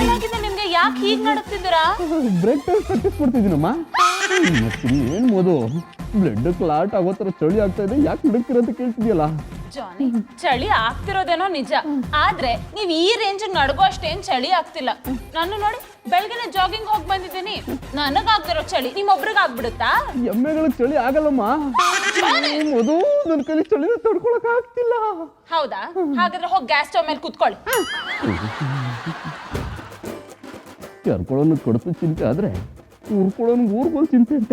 ಏನಾಗಿದೆ ನಿಮ್ಗೆ? ಯಾಕೆ ಹೀಗೆ ನಡುತ್ತಿದ್ದೀರಾ? ಬ್ಲಡ್ ಟೆಸ್ಟ್ ಪ್ರಾಕ್ಟೀಸ್ ಮಾಡ್ತಿದ್ದೀನಮ್ಮ. ಏನು ಮೋದು, ಬ್ಲಡ್ ಕ್ಲಾಟ್ ಆಗೋ ಥರ ಚಳಿ ಆಗ್ತಾ ಇದೆ, ಯಾಕೆ ನಡುಕ್ತೀರ ಅಂತ ಕೇಳ್ತಿದ್ಯಲ್ಲ. ಜಾನಿ, ಚಳಿ ಆಗ್ತಿರೋದೇನೋ ನಿಜ, ಆದ್ರೆ ನೀವ್ ಈ ರೇಂಜ್ ನಡ್ಗೋ ಅಷ್ಟೇನ್ ಚಳಿ ಆಗ್ತಿಲ್ಲ. ನಾನು ನೋಡಿ ಬೆಳಗ್ಗೆ ಜಾಗಿಂಗ್ ಹೋಗಿ ಬಂದಿದ್ದೀನಿ, ನನಗಾಗ್ದಿರೋ ಚಳಿ ನಿಮ್ಮೊಬ್ರಿಗೆ ಆಗ್ಬಿಡುತ್ತಾ? ಎಮ್ಮೆಗಳಿಗೆ ಚಳಿ ಆಗಲ್ಲಮ್ಮ. ಮೋದು, ನನ್ನ ಕೈಲಿ ಚಳಿನ ತಡ್ಕೊಳಕ್ ಆಗ್ತಿಲ್ಲ. ಹೌದಾ? ಹಾಗಾದ್ರೆ ಹೋಗಿ ಗ್ಯಾಸ್ ಸ್ಟವ್ ಮೇಲೆ ಕೂತ್ಕೊಳ್ಳಿ. ಕರ್ಕೊಳ್ಳೋನು ಕೊಡ್ತು ಚಿಂತೆ ಆದ್ರೆ ಊರ್ಕೊಳ್ಳೋನು ಊರ್ಗೋಲ್ ಚಿಂತೆ ಅಂತ.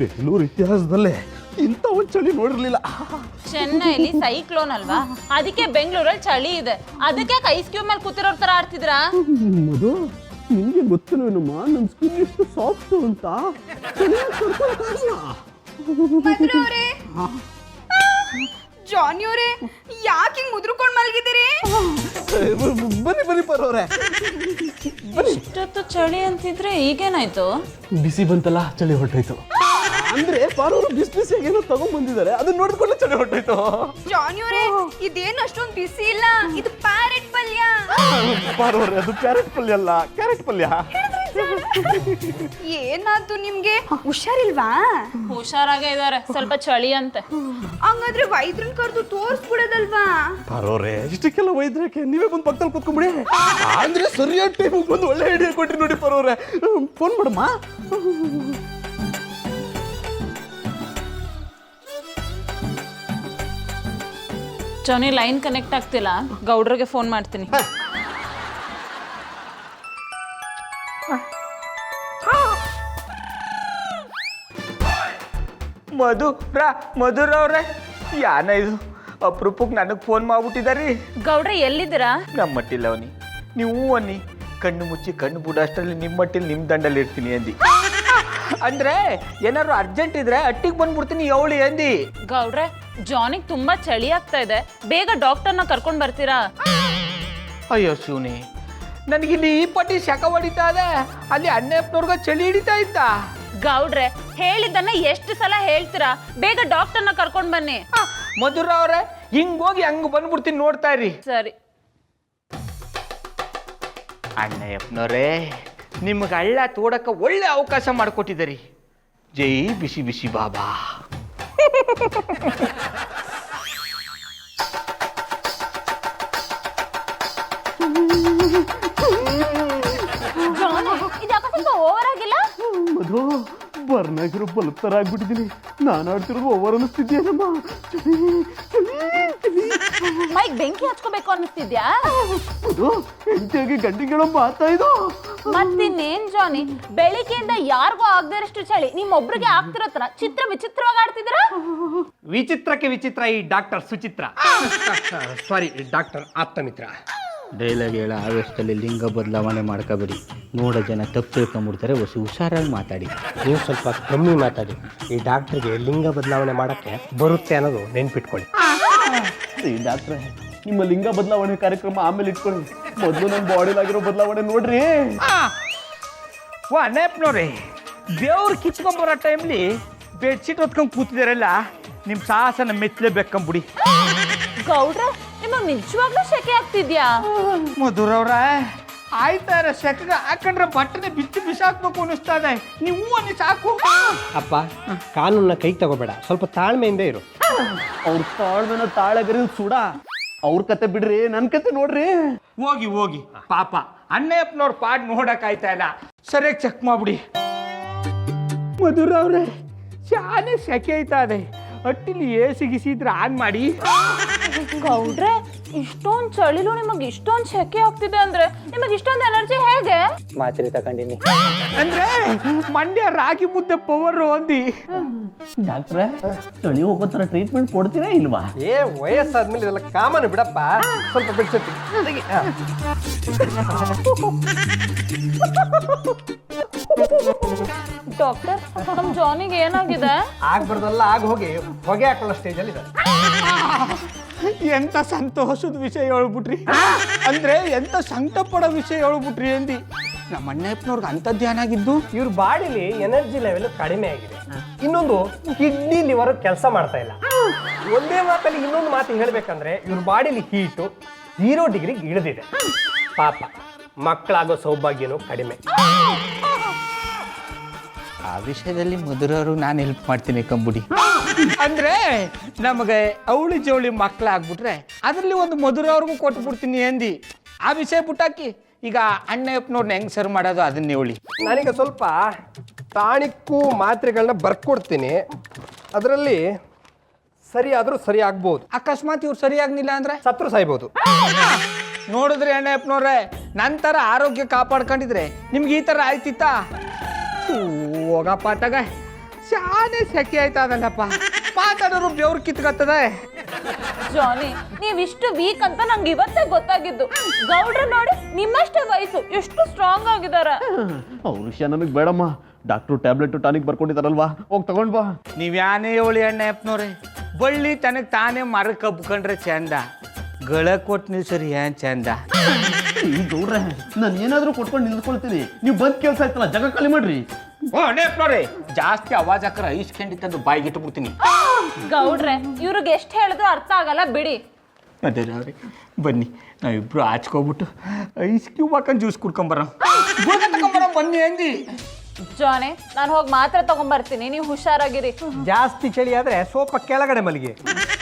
ಬೆಂಗಳೂರು ಇತಿಹಾಸದಲ್ಲೇ ಇಂಥ ಒಂದು ಚಳಿ ನೋಡಿರ್ಲಿಲ್ಲ. ಚೆನ್ನೈಲಿ ಸೈಕ್ಲೋನ್ ಅಲ್ವಾ, ಅದಕ್ಕೆ ಬೆಂಗಳೂರಲ್ಲಿ ಚಳಿ ಇದೆ. ಅದಕ್ಕೆ ಐಸ್ ಕ್ಯೂಬ್ ಮೇಲೆ ಕೂತಿರೋರ್ ತರ ಆಡ್ತಿದ್ರಾ? ಮದು, ನಿಮ್ಗೆ ಗೊತ್ತಿಲ್ವೇನಮ್ಮ ನನ್ನ ಸ್ಕಿನ್ ಎಷ್ಟು ಸಾಫ್ಟ್ ಅಂತ. ಜಾನಿ ಅವರೇ, ಯಾಕೆ ಹಿಂಗ್ ಮುದ್ರಕೊಂಡು ಮಲಗಿದ್ದೀರಿ? ಬನ್ನಿ ಬನ್ನಿ ಪರವ್ರೆ, ಇಷ್ಟೊತ್ತು ಚಳಿ ಅಂತಿದ್ರೆ ಈಗೇನಾಯ್ತು? ಬಿಸಿ ಬಂತಲ್ಲ, ಚಳಿ ಹೊರಟೋಯ್ತು. ಅಂದ್ರೆ ಪಾರವರು ಬಿಸಿ ಬಿಸಿಯಾಗಿ ಏನೋ ತಗೊಂಡ್ ಬಂದಿದ್ದಾರೆ, ಅದನ್ನ ನೋಡಿದ್ಕೊಳ್ಳೆ ಚಳಿ ಹೊರಟೋಯ್ತು. ಜಾನಿ ಅವರೇ, ಇದೇನು ಅಷ್ಟೊಂದು ಬಿಸಿ ಇಲ್ಲ, ಇದು ಪ್ಯಾರೆಟ್ ಪಲ್ಯ. ಪಾರವ್ರೆ, ಅದು ಕ್ಯಾರೆಟ್ ಪಲ್ಯ ಅಲ್ಲ, ಕ್ಯಾರೆಟ್ ಪಲ್ಯ. ಏನಾಯ್ತು ನಿಮ್ಗೆ? ಹುಷಾರಿಲ್ವಾ? ಹುಷಾರಾಗೇ ಇದಾರೆ, ಸ್ವಲ್ಪ ಚಳಿ ಅಂತೆ. ಹಂಗಾದ್ರೆ ವೈದ್ರನ್ ಕರೆದು ತೋರಿಸ್ಬಿಡೋದಲ್ವಾ? ಪಾರವ್ರೆ, ಇಷ್ಟಕ್ಕೆಲ್ಲ ವೈದ್ಯಕ್ಕೆ ನೀವೇ ಬಂದು ಪಕ್ಕದಲ್ಲಿ ಕೂತ್ಕೊಂಡ್ಬಿಡಿ. ಅಂದ್ರೆ ಸರಿಯಾದ ಟೈಮಿಗೆ ಬಂದು ಒಳ್ಳೆ ಐಡಿಯಾ ಕೊಟ್ರಿ ನೋಡಿ ಪಾರವ್ರೆ. ಫೋನ್ ಮಾಡಮ್ಮ. ಜಾನಿ, ಲೈನ್ ಕನೆಕ್ಟ್ ಆಗ್ತಿಲ್ಲ, ಗೌಡ್ರಿಗೆ ಫೋನ್ ಮಾಡ್ತೀನಿ. ಮಧುರವ್ರೆ, ಯಾನ ಇದು ಅಪರೂಪಕ್ಕೆ ನನಗೆ ಫೋನ್ ಮಾಡ್ಬಿಟ್ಟಿದಾರಿ. ಗೌಡ್ರೆ ಎಲ್ಲಿದ್ದೀರಾ? ನಮ್ಮ ಮಟ್ಟಿಲ್ಲ ಅವನಿ, ನೀವು ಅನ್ನಿ ಕಣ್ಣು ಮುಚ್ಚಿ ಕಣ್ಣು ಬುಡ ಅಷ್ಟರಲ್ಲಿ ನಿಮ್ಮ ಮಟ್ಟಿಲಿ ನಿಮ್ಮ ದಂಡಲ್ಲಿ ಇರ್ತೀನಿ ಅಂದಿ. ಅಂದ್ರೆ ಏನಾದ್ರು ಅರ್ಜೆಂಟ್ ಇದ್ರೆ ಅಟ್ಟಿಗೆ ಬಂದ್ಬಿಡ್ತೀನಿ ಅವಳಿ ಅಂದಿ. ಗೌಡ್ರೆ, ಜಾನಿಗ್ ತುಂಬಾ ಚಳಿ ಆಗ್ತಾ ಇದೆ, ಬೇಗ ಡಾಕ್ಟರ್ನ ಕರ್ಕೊಂಡ್ ಬರ್ತೀರಾ? ಅಯ್ಯೋ ಶಿವನಿ, ನನಗಿಲ್ಲಿ ಈ ಪಟ್ಟಿ ಶಕ ಹೊಡಿತಾ ಇದೆ, ಅಲ್ಲಿ ಅಣ್ಣಪ್ಪನವ್ರಿಗೆ ಚಳಿ ಹಿಡಿತಾ ಇತ್ತ. ಗೌಡ್ರೆ, ಹೇಳಿದ್ದನ್ನ ಎಷ್ಟು ಸಲ ಹೇಳ್ತೀರಾ? ಬೇಗ ಡಾಕ್ಟರ್ನ ಕರ್ಕೊಂಡ್ ಬನ್ನಿ. ಮಧುರ ಅವ್ರೆ, ಹಿಂಗ್ ಹೋಗಿ ಹಂಗ್ ಬಂದ್ಬಿಡ್ತೀನಿ, ನೋಡ್ತಾ ಇರಿ. ಸರಿ. ಅಣ್ಣಯ್ಯಪ್ಪನವ್ರೇ, ನಿಮ್ಗೆ ಹಳ್ಳ ತೋಡಕ್ಕೆ ಒಳ್ಳೆ ಅವಕಾಶ ಮಾಡಿಕೊಟ್ಟಿದ್ದೀರಿ. ಜೈ ಬಿಸಿ ಬಿಸಿ ಬಾಬಾ. ಓವರ್ ಆಗಿಲ್ಲ ಮಧು, ಬರ್ನಾಗಿರೋ ಬಲ್ಬ್ ತರ ಆಗ್ಬಿಟ್ಟಿದ್ದೀನಿ. ನಾನು ಆಡ್ತಿರೋದು ಓವರ್ ಅನ್ನಿಸ್ತಿದ್ಯೇನಮ್ಮ. ಮೈಕ್ ಬೆಂಕಿ ಹಚ್ಕೋಬೇಕು ಅನ್ನಿಸ್ತಿದ್ಯಾ? ಮಧು, ಹೆಂಡತಿಯಾಗಿ ಗಂಡಿಗೆಳೋ ಮಾತಾ ಇದು. ಮತ್ತಿನ್ನೇನ್ ಜಾನಿ, ಬೆಳಿಗ್ಗೆಯಿಂದ ಯಾರಿಗೂ ಆಗದಿರಷ್ಟು ಚಳಿ ನಿಮ್ಮೊಬ್ರಿಗೆ ಆಗ್ತಿರೋ ತರ ವಿಚಿತ್ರವಾಗಿ ಆಡ್ತಿದ್ದೀರಾ? ವಿಚಿತ್ರಕ್ಕೆ ವಿಚಿತ್ರ ಈ ಡಾಕ್ಟರ್ ಸುಚಿತ್ರ. ಸಾರಿ, ಡಾಕ್ಟರ್ ಆಪ್ತಮಿತ್ರ. ಡೈಲಾಗ್ ಹೇಳೋ ಆವೇಶದಲ್ಲಿ ಲಿಂಗ ಬದಲಾವಣೆ ಮಾಡ್ಕೋಬೇಡಿ, ನೋಡೋ ಜನ ತಪ್ಪು ತಿಳ್ಕೊಂಬಿಡ್ತಾರೆ. ಹುಷಾರಾಗಿ ಮಾತಾಡಿ. ನೀವು ಸ್ವಲ್ಪ ಕಮ್ಮಿ ಮಾತಾಡಿ. ಈ ಡಾಕ್ಟ್ರಿಗೆ ಲಿಂಗ ಬದಲಾವಣೆ ಮಾಡೋಕ್ಕೆ ಬರುತ್ತೆ ಅನ್ನೋದು ನೆನ್ಪಿಟ್ಕೊಳ್ಳಿ. ಡಾಕ್ಟ್ರೆ, ನಿಮ್ಮ ಲಿಂಗ ಬದಲಾವಣೆ ಕಾರ್ಯಕ್ರಮ ಆಮೇಲೆ ಇಟ್ಕೊಳ್ಳಿ, ಮೊದಲು ನನ್ನ ಬಾಡಿಲಾಗಿರೋ ಬದಲಾವಣೆ ನೋಡ್ರಿ. ಓ ಅಣ್ಣಪ್ಪನವ್ರೆ, ದೇವ್ರು ಕಿತ್ಕೊಂಬರೋ ಟೈಮ್ಲಿ ಬೆಡ್ಶೀಟ್ ಹೊತ್ಕೊಂಡು ಕೂತಿದಾರಲ್ಲ, ನಿಮ್ಮ ಸಾಹಸನ ಮೆಚ್ಚಲೇಬೇಕಂಬಿಡಿ. ಗೌಡ್ರೆ, ನಿಮಗ್ ನಿಜವಾಗ್ಲೂ ಶೆಕೆ ಆಗ್ತಿದ್ಯಾ? ಮಧುರವ್ರ, ಆಯ್ತಾರ ಸೆಕೆಗೆ ಹಾಕೊಂಡ್ರೆ ಬಟ್ಟನೆ ಬಿಚ್ಚಿ ಬಿಸಾಕ್ಬೇಕು ಅನ್ನಿಸ್ತಾ ಇದೆ. ನೀವು ಅನ್ನಿ ಸಾಕು. ಅಪ್ಪ, ಕಾನೂನನ್ನ ಕೈಗೆ ತಗೋಬೇಡ, ಸ್ವಲ್ಪ ತಾಳ್ಮೆಯಿಂದ ಇರು. ಅವ್ರ ತಾಳ್ಮೆನ ತಾಳಗರಿ ಸುಡ. ಅವ್ರ ಕತೆ ಬಿಡ್ರಿ, ನನ್ನ ಕತೆ ನೋಡ್ರಿ. ಹೋಗಿ ಹೋಗಿ, ಪಾಪ ಅಣ್ಣಪ್ಪನವ್ರ ಪಾಡ್ ನೋಡಕ್ ಆಯ್ತಾ ಇಲ್ಲ, ಸರಿಯಾಗಿ ಚೆಕ್ ಮಾಡ್ಬಿಡಿ. ಮಧುರವ್ರೆ, ಶಾನೆ ಸೆಕೆ ಐತಾ ಇದೆ, ಹಟ್ಟಿಲಿ ಗಿಸಿದ್ರೆ ಆನ್ ಮಾಡಿ. ಗೌಡ್ರೆ, ಇಷ್ಟೊಂದ್ ಚಳಿಲು ನಿಮಗ್ ಇಷ್ಟೊಂದ್ ಶೆಕೆ ಆಗ್ತಿದೆ ಅಂದ್ರೆ ನಿಮಗ್ ಇಷ್ಟೊಂದ್ ಎನರ್ಜಿ ಹೇಗೆ? ಮಾತ್ರೆ ತಗೊಂಡಿನಿ. ಅಂದ್ರೆ ಮಂಡ್ಯ ರಾಗಿ ಮುದ್ದೆ ಪವರ್ ಅಂದಿ. ಡಾಕ್ಟ್ರೆ, ಚಳಿ ಹೋಗೋ ಥರ ಟ್ರೀಟ್ಮೆಂಟ್ ಕೊಡ್ತೀರಾ ಇಲ್ವಾ? ವಯಸ್ಸಾದ್ಮೇಲೆ ಇದೆಲ್ಲ ಕಾಮನ್ ಬಿಡಪ್ಪ. ಸ್ವಲ್ಪ ಬಿಡ್ಸತಿ. ಡಾಕ್ಟರ್, ನಮ್ ಜಾನಿಗೆ ಏನಾಗಿದೆ? ಆಗ್ಬಾರ್ದಲ್ಲ, ಆಗ ಹೋಗಿ ಹೊಗೆ ಹಾಕೊಳ್ಳೋ ಸ್ಟೇಜಲ್ಲಿ ಇದೆ. ಎಂತ ಸಂತೋಷದ ವಿಷಯ ಹೇಳ್ಬಿಟ್ರಿ, ಅಂದ್ರೆ ಎಂತ ಸಂಕಟ ಪಡೋ ವಿಷಯ ಹೇಳ್ಬಿಟ್ರಿ ಅಂದಿ. ನಮ್ಮ ಅಣ್ಣಪ್ಪನವ್ರಿಗೆ ಅಂಥದ್ದು ಏನಾಗಿದ್ದು? ಇವ್ರ ಬಾಡಿಲಿ ಎನರ್ಜಿ ಲೆವೆಲ್ ಕಡಿಮೆ ಆಗಿದೆ. ಇನ್ನೊಂದು ಕಿಡ್ನಿ ಲಿವರ್ ಕೆಲಸ ಮಾಡ್ತಾ ಇಲ್ಲ. ಒಂದೇ ಮಾತಲ್ಲಿ ಇನ್ನೊಂದು ಮಾತು ಹೇಳ್ಬೇಕಂದ್ರೆ ಇವ್ರ ಬಾಡಿಲಿ ಹೀಟು 0 ಡಿಗ್ರಿಗೆ ಇಳಿದಿದೆ. ಪಾಪ ಮಕ್ಕಳಾಗೋ ಸೌಭಾಗ್ಯನೂ ಕಡಿಮೆ. ಆ ವಿಷಯದಲ್ಲಿ ಮಧುರವರು ನಾನು ಹೆಲ್ಪ್ ಮಾಡ್ತೀನಿ ಕಂಬುಡಿ. ಅಂದ್ರೆ ನಮಗೆ ಅವಳಿ ಜವಳಿ ಮಕ್ಕಳಾಗ್ಬಿಟ್ರೆ ಅದರಲ್ಲಿ ಒಂದು ಮಧುರವ್ರಿಗೂ ಕೊಟ್ಬಿಡ್ತೀನಿ ಅಂದು ಆ ವಿಷಯ ಬಿಟ್ಟಾಕಿ ಈಗ ಅಣ್ಣಪ್ಪನವ್ರನ್ನ ಹೆಂಗ್ ಸರ್ ಮಾಡೋದು ಅದನ್ನೇ ಹೇಳಿ. ನಾನೀಗ ಸ್ವಲ್ಪ ಟಾಣಿಕ್ಕು ಮಾತ್ರೆಗಳನ್ನ ಬರ್ಕೊಡ್ತೀನಿ. ಅದರಲ್ಲಿ ಸರಿ ಆದರೂ ಸರಿ ಆಗ್ಬೋದು. ಅಕಸ್ಮಾತ್ ಇವ್ರು ಸರಿಯಾಗ್ನಿಲ್ಲ ಅಂದ್ರೆ ಸತ್ರು ಸಾಯ್ಬೋದು. ನೋಡಿದ್ರಿ ಅಣ್ಣಪ್ಪನವ್ರೆ, ನಂತರ ಆರೋಗ್ಯ ಕಾಪಾಡ್ಕೊಂಡಿದ್ರೆ ನಿಮ್ಗೆ ಈ ಥರ ಆಯ್ತಿತ್ತಾ? ಹೋಗಪ್ಪ ತಗ, ಶಾನೆ ಸೆಕೆ ಆಯ್ತದಲ್ಲಪ್ಪ, ಮಾತಾಡೋರು ಬೆವ್ರು ಕಿತ್ಕತ್ತದೆ. ಜಾನಿ ನೀವಿಷ್ಟು ವೀಕ್ ಅಂತ ನಂಗೆ ಇವತ್ತೇ ಗೊತ್ತಾಗಿದ್ದು. ಗೌಡ್ರು ನೋಡಿ ನಿಮ್ಮಷ್ಟೇ ವಯಸ್ಸು ಎಷ್ಟು ಸ್ಟ್ರಾಂಗ್ ಆಗಿದಾರ. ಅವ್ರ ವಿಷಯ ನನಗೆ ಬೇಡಮ್ಮ. ಡಾಕ್ಟ್ರು ಟ್ಯಾಬ್ಲೆಟ್ ಟಾನಿಕ್ ಬರ್ಕೊಂಡಿದಾರಲ್ವಾ, ಹೋಗಿ ತಗೊಂಡ್ ಬಾ. ನೀವ್ಯಾನೇ ಹೇಳಿ ಅಣ್ಣಪ್ಪನವ್ರೆ, ಬಳ್ಳಿ ತನಗೆ ತಾನೇ ಮರ ಕಬ್ಕೊಂಡ್ರೆ ಚಂದ, ಗಳ ಕೊಟ್ಟು ನೀವು ಸರಿ ಏನ್ ಚಂದ. ಗೌಡ್ರೆ ನಾನು ಏನಾದರೂ ಕೊಟ್ಕೊಂಡು ನಿಲ್ಸ್ಕೊಳ್ತೀನಿ, ನೀವು ಬಂದ್ ಕೆಲಸ ಆಯ್ತಲ್ಲ, ಜಾಗ ಖಾಲಿ ಮಾಡ್ರಿ. ಅಣ್ಣಪ್ಪನವ್ರೆ, ಜಾಸ್ತಿ ಅವಾಜ್ ಹಾಕ್ರೆ ಐಸ್ಕೊಂಡಿದ್ದು ಬಾಯಿಗೆ ಇಟ್ಬಿಡ್ತೀನಿ. ಗೌಡ್ರೆ ಇವ್ರಿಗೆ ಎಷ್ಟು ಹೇಳಿದ್ರು ಅರ್ಥ ಆಗಲ್ಲ ಬಿಡಿ. ಅದೇ ಅವ್ರಿ, ಬನ್ನಿ ನಾವಿಬ್ರು ಆಚ್ಕೊಬಿಟ್ಟು ಐಸ್ ಕ್ಯೂಬ್ ಹಾಕೊಂಡು ಜ್ಯೂಸ್ ಕುಡ್ಕೊಂಬರ ಬನ್ನಿ ಅಂದಿ. ಜಾನಿ ನಾನು ಹೋಗಿ ಮಾತ್ರೆ ತಗೊಂಬರ್ತೀನಿ, ನೀವು ಹುಷಾರಾಗಿರಿ. ಜಾಸ್ತಿ ಚಳಿ ಆದ್ರೆ ಸ್ವಲ್ಪ ಕೆಳಗಡೆ ಮಲಗಿ.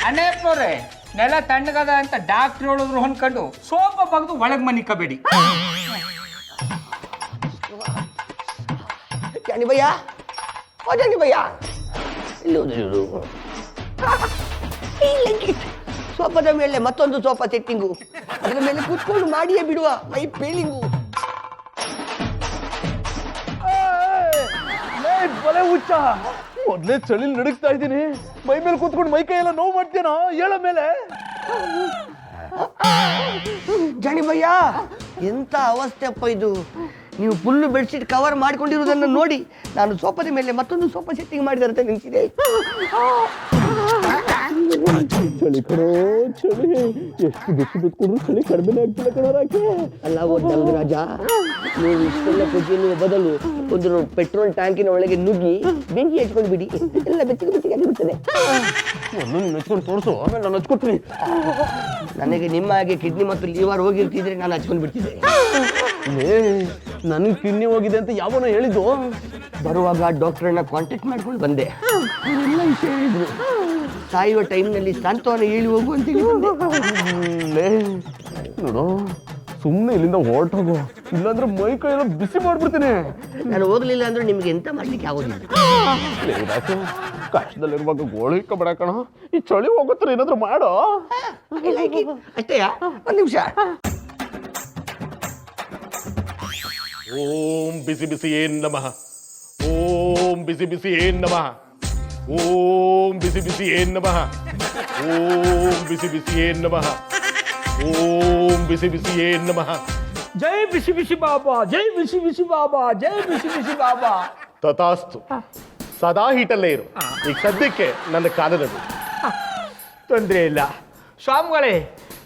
ಅಣ್ಣಪ್ಪನವ್ರೆ, ನೆಲ ತಣ್ಣಗದ ಅಂತ ಡಾಕ್ಟ್ರ್ ಹೇಳಿದ್ರು ಹೊಂದ್ಕೊಂಡು ಸೋಪ ಬಗ್ದು ಒಳಗೆ ಮನಿಕಬೇಡಿ. ಜಾನಿ ಭಯ್ಯ, ಓ ಜಾನಿ ಭಯ್ಯ, ಸೋಫಾದ ಮೇಲೆ ಮತ್ತೊಂದು ಸೋಫಾ ಸೆಟ್ಟಿಂಗು, ಅದರ ಮೇಲೆ ಕೂತ್ಕೊಂಡು ಮಾಡಿಯೇ ಬಿಡುವ ಮೈ ಪೇಲಿಂಗು. ಬಲೆ ಹುಚ್ಚ, ಮೊದ್ಲೇ ಚಳಿ ನಡುಗ್ತಾ ಇದ್ದೀನಿ, ಮೈ ಮೇಲೆ ಕೂತ್ಕೊಂಡು ಮೈ ಕೈ ಎಲ್ಲ ನೋವು ಮಾಡ್ತೀನೋ ಹೇಳೋ ಮೇಲೆ. ಜಾನಿ ಭಯ್ಯ, ಎಂತ ಅವಸ್ಥೆ ಅಪ್ಪ ಇದು. ನೀವು ಫುಲ್ಲು ಬೆಡ್ಶೀಟ್ ಕವರ್ ಮಾಡ್ಕೊಂಡಿರೋದನ್ನು ನೋಡಿ ನಾನು ಸೋಫಾದ ಮೇಲೆ ಮತ್ತೊಂದು ಸೋಫಾ ಸೆಟ್ಟಿಂಗ್ ಮಾಡಿದಂತೆ ನಿಂತಿದೆ. ಚಳಿ ಕಣೋ ಚಳಿ, ಎಷ್ಟು ಬಿಸಿ ಬಿತ್ಕೊಂಡ್ರು ಚಳಿ ಕಡಿಮೆ ಆಗ್ತಿಲ್ಲ ಕಣೋ ರಾಕೆ. ಅಲ್ಲ ಓ ದಂಗರಾಜ, ನೀವು ಇಷ್ಟೆಲ್ಲ ಕುದಿಯುವ ಬದಲು ಒಂದು ಪೆಟ್ರೋಲ್ ಟ್ಯಾಂಕಿನ ಒಳಗೆ ನುಗ್ಗಿ ಬೆಂಕಿ ಹಚ್ಕೊಂಡು ಬಿಡಿ, ಎಲ್ಲ ಬೆಚ್ಚಗೆ ಬೆಚ್ಚಗೆ ಆಗಿರುತ್ತದೆ. ಒಂದು ನೀನು ಹಚ್ಕೊಂಡು ತೋರಿಸು, ಆಮೇಲೆ ನಾನು ಹಚ್ಕೊಡ್ತೀನಿ. ನನಗೆ ನಿಮ್ಮ ಹಾಗೆ ಕಿಡ್ನಿ ಮತ್ತು ಲಿವರ್ ಹೋಗಿರ್ತಿದ್ರೆ ನಾನು ಹಚ್ಕೊಂಡು ಬಿಡ್ತಿದ್ದೆ. ನನಗೆ ಕಿಡ್ನಿ ಹೋಗಿದೆ ಅಂತ ಯಾವನೋ ಹೇಳಿದ್ದು. ಬರುವಾಗ ಡಾಕ್ಟರ್ನ ಕಾಂಟ್ಯಾಕ್ಟ್ ಮಾಡ್ಕೊಂಡು ಬಂದೆ. ಅವರೆಲ್ಲ ವಿಷಯ ಹೇಳಿದ್ರು. ಸಾಯುವ ಟೈಮ್ನಲ್ಲಿ ಸಾಂತ್ವನ ಹೇಳಿ ಹೋಗು ಅಂತೇಳಿ ಬಂದೆ. ನೋಡು, ಸುಮ್ಮನೆ ಇಲ್ಲಿಂದ ಹೊರಟೋಗು, ಇಲ್ಲಾಂದ್ರೆ ಮೈ ಕೈ ಎಲ್ಲ ಬಿಸಿ ಮಾಡ್ಬಿಡ್ತೀನಿ. ನಾನು ಹೋಗ್ಲಿಲ್ಲ ಅಂದ್ರೆ ನಿಮ್ಗೆ ಎಂತ ಮಾಡ್ಲಿಕ್ಕೆ ಆಗೋದಿಲ್ಲ. ಕಷ್ಟದಲ್ಲಿರುವಾಗ ಗೋಳಿ ಕಬಡ ಕಣ, ಈ ಚಳಿ ಹೋಗುತ್ತಾರೆ ಏನಾದ್ರು ಮಾಡೋ. ಅಷ್ಟೇಯಾ? ಒಂದು ನಿಮಿಷ. ಓಂ ಬಿಸಿ ಬಿಸಿ ಏನ್ ನಮಃ, ಓಂ ಬಿಸಿ ಬಿಸಿ ಏನ್ ನಮಃ, ಓಂ ಬಿಸಿ ಬಿಸಿ ಏನ್ ನಮಃ, ಓಂ ಬಿಸಿ ಬಿಸಿ ಏನ್ ನಮಃ, ಓಂ ಬಿಸಿ ಬಿಸಿ ಏನ್ ನಮಃ. ಜೈ ಬಿಸಿ ಬಿಸಿ ಬಾಬಾ, ಜೈ ಬಿಸಿ ಬಿಸಿ ಬಾಬಾ, ಜೈ ಬಿಸಿ ಬಿಸಿ ಬಾಬಾ. ತಥಾಸ್ತು, ಸದಾ ಹೀಟಲ್ಲೇ ಇರು. ಈಗ ಸದ್ಯಕ್ಕೆ ನನ್ನ ಕಾಲದಲ್ಲಿ ತೊಂದರೆ ಇಲ್ಲ ಸ್ವಾಮಿಗಳೇ,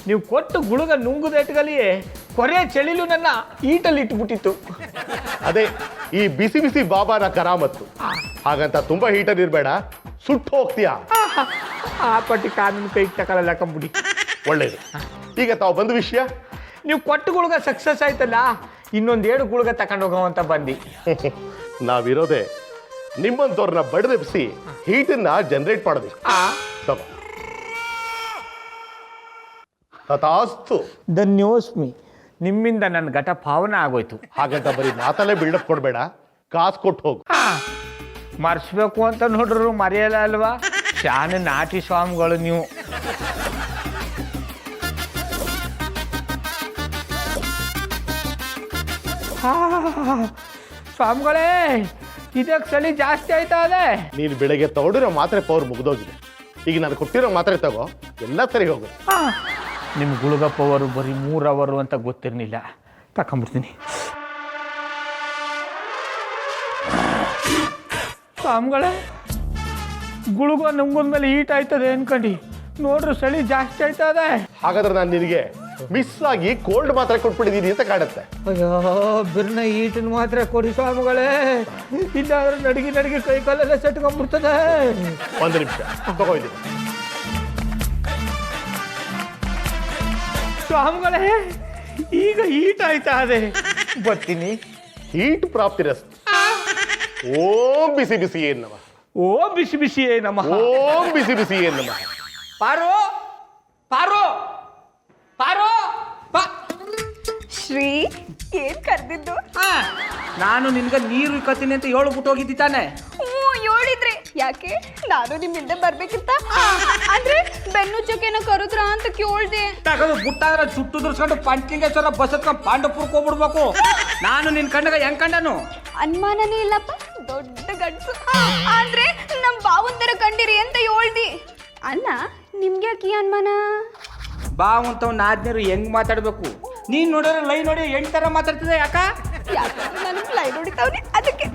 ನೀವು ಕೊಟ್ಟು ಗುಳುಗ ನುಂಗುದೆಟ್ಗಲಿಯೇ ಕೊರೆ ಚಳಿಲು ನನ್ನ ಈಟಲ್ಲಿ ಇಟ್ಬಿಟ್ಟಿತ್ತು. ಅದೇ ಈ ಬಿಸಿ ಬಿಸಿ ಬಾಬಾನ ಕರಾಮತ್ತು. ಹಾಗಂತ ತುಂಬಾ ಹೀಟರ್ ಇರಬೇಡ, ಸುಟ್ಟು ಹೋಗ್ತೀಯಾ. ಆ ಪಟ್ಟಿ ಕಾನೂನು ಕೈಗೆ ತಗೊಳ್ಳಲ್ಲ ಕಂಬುಡಿ. ಒಳ್ಳೇದು. ಈಗ ತಾವು ಬಂದ ವಿಷಯ, ನೀವು ಕೊಟ್ಟು ಗುಳುಗ ಸಕ್ಸಸ್ ಆಯ್ತಲ್ಲ, ಇನ್ನೊಂದು 7 ಗುಳುಗ ತಗೊಂಡು ಹೋಗೋ ಅಂತ ಬಂದು. ನಾವಿರೋದೆ ನಿಮ್ಮಂತವ್ರನ್ನ ಬಡದೆಬ್ಸಿ ಹೀಟನ್ನ ಜನರೇಟ್ ಮಾಡೋದು. ತಗೋ. ತಥಾಸ್ತು. ಧನ್ಯೋಸ್ಮಿ, ನಿಮ್ಮಿಂದ ನನ್ನ ಘಟ ಪಾವನ ಆಗೋಯ್ತು. ಹಾಗಂತ ಬರೀ ಮಾತಲ್ಲೇ ಬಿಲ್ಡಪ್ ಕೊಡಬೇಡ, ಕಾಸು ಕೊಟ್ಟು ಹೋಗು. ಮರ್ಸ್ಬೇಕು ಅಂತ ನೋಡ್ರು ಮರೆಯಲ್ಲ ಅಲ್ವಾ? ಶಾನೆ ನಾಟಿ ಸ್ವಾಮಿಗಳು ನೀವು. ಸ್ವಾಮಿಗಳೇ, ಇದಕ್ಕೆ ಚಳಿ ಜಾಸ್ತಿ ಆಯ್ತಾ ಅದೇ? ನೀನು ಬೆಳಗ್ಗೆ ತಗೊಂಡಿರೋ ಮಾತ್ರೆ ಪವರ್ ಮುಗಿದೋಗಿದೆ. ಈಗ ನಾನು ಕೊಟ್ಟಿರೋ ಮಾತ್ರೆ ತಗೋ, ಎಲ್ಲ ಸರಿ ಹೋಗು. ನಿಮ್ಮ ಗುಳುಗ ಪವರು ಬರೀ 3 ಅವರು ಅಂತ ಗೊತ್ತಿರಲಿಲ್ಲ. ತಕೊಂಬಿಡ್ತೀನಿ. ಸ್ವಾಮಿಗಳೇ, ಗುಳುಗ ನುಂಗದ ಮೇಲೆ ಹೀಟ್ ಆಯ್ತದೆ ಅನ್ಕೊಂಡು ನೋಡ್ರಿ ಚಳಿ ಜಾಸ್ತಿ ಆಯ್ತದೆ. ಹಾಗಾದ್ರೆ ನಾನು ನಿನಗೆ ಮಿಸ್ ಆಗಿ ಕೋಲ್ಡ್ ಮಾತ್ರ ಕೊಟ್ಬಿಟ್ಟಿದೀನಿ ಅಂತ ಕಾಣುತ್ತೆ. ಅಯ್ಯೋ ಬಿರ್ನ ಈಟಿನ ಮಾತ್ರ ಕೊಡಿ ಸ್ವಾಮಿಗಳೇ, ಇಲ್ಲಾಂದ್ರೆ ನಡಿಗೆ ಕೈ ಕಾಲೆಲ್ಲ ಸೆಟ್ಕೊಂಡ್ಬಿಡ್ತದೆ. ಒಂದು ನಿಮಿಷ ತಗೋಯ್ತೀನಿ. ಸ್ವಾಮಿಗಳೇ ಈಗ ಈಟ್ ಆಯ್ತಾ ಅದೇ ಬರ್ತೀನಿ. ಹೀಟ್ ಪ್ರಾಪ್ತಿರಸ್ತು. ಓಂ ಬಿಸಿ ಬಿಸಿ ಏನ್ ನಮಃ. ಓ ಬಿಸಿ ಬಿಸಿ ನಮಃ. ಓಂ ಬಿಸಿ ಬಿಸಿ ಏನ್ ನಮಃ. ಪಾರು ಪಾರು ಪಾರು ಶ್ರೀ ಏನ್ ಕರ್ದಿದ್ದು? ನಾನು ನಿನ್ಗೆ ನೀರು ಇಕ್ಕತ್ತೀನಿ ಅಂತ ಹೇಳ್ಬಿಟ್ಟು ಹೋಗಿದ್ದಿ ತಾನೆ? ಹೇಳಿದ್ರಿ. ಯಾಕೆ ನಾನು ನಿಮ್ ಹಿಂದೆ ಬರ್ಬೇಕಿತ್ತ? ಅಂದ್ರೆ ಬೆನ್ನು ಚೊಕ್ಕೆನ ಕರುದ್ರ ಅಂತ ಕೇಳ್ದೆ. ತಗದು ಬುಟ್ಟಾದ್ರೆ ಸುಟ್ಟು ದುರ್ಸ್ಕೊಂಡು ಪಂಚಲಿಂಗೇಶ್ವರ ಬಸ್ ಹತ್ಕೊಂಡು ಪಾಂಡವಪುರಕ್ಕೆ ಹೋಗ್ಬಿಡ್ಬೇಕು. ನಾನು ನಿನ್ ಕಂಡಾಗ ಹೆಂಗ್ ಕಂಡನು? ಅನುಮಾನನೇ ಇಲ್ಲಪ್ಪ, ದೊಡ್ಡ ಗಂಡಸು. ಅಂದ್ರೆ ನಮ್ ಬಾವನ್ ತರ ಕಂಡಿರಿ ಅಂತ ಹೇಳ್ದಿ. ಅಲ್ಲ ನಿಮ್ಗೆ ಯಾಕೆ ಈ ಅನುಮಾನ? ಬಾವಂತವ್ ನಾದ್ನೀರು ಹೆಂಗ್ ಮಾತಾಡ್ಬೇಕು? ನೀನ್ ನೋಡಿದ್ರೆ ಲೈ ನೋಡಿ ಹೆಣ್ ತರ ಮಾತಾಡ್ತಿದೆ ಯಾಕ? ಯಾಕಂದ್ರೆ ನನಗೆ ಲೈನ್ ಹೊಡಿತಾವ್ರಿ ಅದಕ್ಕೆ.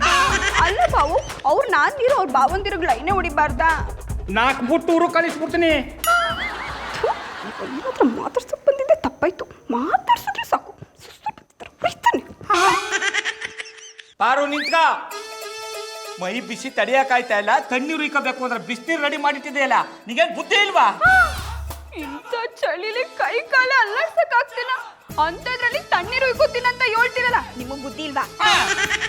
ಅಲ್ಲ ಬಾವು, ಅವ್ರು ನಾನ್ದಿರೋ ಅವ್ರ ಬಾವಂದಿರೋಗ್ ಲೈನೇ ಹೊಡಿಬಾರ್ದಾ? 4 ಬುಟ್ಟು ಊರು ಕಳಿಸ್ಬಿಡ್ತೀನಿ. ಹತ್ರ ಮಾತಾಡ್ಸಕ್ ಬಂದಿದ್ದೆ ತಪ್ಪಾಯ್ತು. ಮಾತಾಡ್ಸಿದ್ರೆ ಸಾಕು ಬೈತಾನೆ. ಪಾರು ನಿಂತ್ಕ. ಮೈ ಬಿಸಿ ತಡಿಯಕ್ಕಾಯ್ತಾ ಇಲ್ಲ, ತಣ್ಣೀರು ಇಕ್ಕಬೇಕು ಅಂದ್ರೆ ಬಿಸಿನೀರು ರೆಡಿ ಮಾಡಿಟ್ಟಿದೆಯಲ್ಲ, ನಿಗೇನ್ ಬುದ್ಧಿ ಇಲ್ವಾ? ಇಂಥ ಚಳಿಲಿ ಕೈ ಕಾಲ ಅಲ್ಲಾಡ್ಸಕ್ ಆಗ್ತಿಲ್ಲ, ಅಂತದ್ರಲ್ಲಿ ತಣ್ಣೀರು ಇಕ್ಕೋತೀನಿ ಅಂತ ಹೇಳ್ತೀರಲ್ಲ, ನಿಮಗ್ ಬುದ್ಧಿ ಇಲ್ವಾ?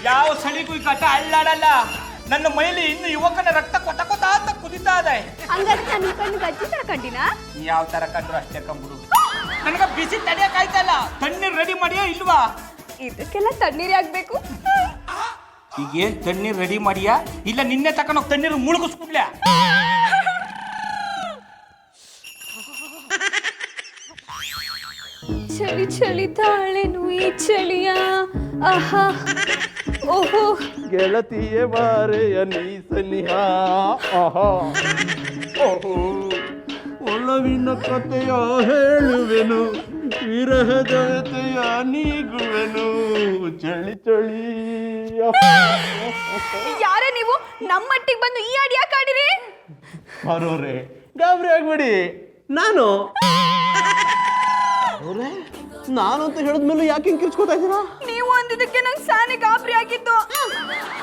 ಯಾವ ಸಳಿಗೂ ಈ ಕಟ ಅಲ್ಲಾಡಲ್ಲ. ನನ್ನ ಮೈಲಿ ಇನ್ನು ಯುವಕನ ರಕ್ತ ಕೊತ ಕೊತ ಅಂತ ಕುದಿತಾ ಇದೆ. ಹಂಗಾದ್ರೆ ನಾನು ಈ ಕಣ್ಣಿಗೆ ಅಜ್ಜಿ ತರ ಕಂಡಿನ? ನೀ ಯಾವ ತರ ಕಂಡ್ರು ಅಷ್ಟೇ ಕಂಬಿಡು. ನನಗ ಬಿಸಿ ತಡಿಯಕ್ಕಾಯ್ತಾ ಇಲ್ಲ, ತಣ್ಣೀರು ರೆಡಿ ಮಾಡಿಯಾ ಇಲ್ವಾ? ಇದಕ್ಕೆಲ್ಲ ತಣ್ಣೀರೇ ಆಗ್ಬೇಕು? ಈಗೇನ್ ತಣ್ಣೀರು ರೆಡಿ ಮಾಡಿಯಾ ಇಲ್ಲ ನಿನ್ನೆ ತಕೊಂಡೋಗಿ ತಣ್ಣೀರು ಮುಳುಗಿಸ್ಬಿಡ್ಲ್ಯಾ? ಚಳಿ ಚಳಿ ತಾಳೆನು ಈ ಚಳಿಯ ಆಹಾ ಓಹೋ. ಗೆಳತಿಯ ಬಾರೆಯ ನೀ ಸನಿಹ ಆಹಾ ಓಹೋ. ಒಲವಿನ ಕಥೆಯ ಹೇಳುವೆನು, ವಿರಹದತೆಯ ನೀಗುವೆನು, ಚಳಿ ಚಳಿ. ಯಾರೇ ನೀವು ನಮ್ಮ ಮಟ್ಟಿಗೆ ಬಂದು ಈ ಹಾಡು ಯಾಕೆ ಆಡಿರಿ? ಬರೋರೆ ಗಾಬರಿ ಆಗ್ಬೇಡಿ, ನಾನು ಅಂತ ಹೇಳಿದ್ಮೇಲೆ ಯಾಕೆ ಹಿಂಗೆ ಕಿರ್ಚ್ಕೋತಾ ಇದ್ದೀರಾ? ನೀವು ಅಂದಿದ್ದಕ್ಕೆ ನಂಗೆ ಸಾನೆ ಗಾಬರಿ ಆಗಿತ್ತು.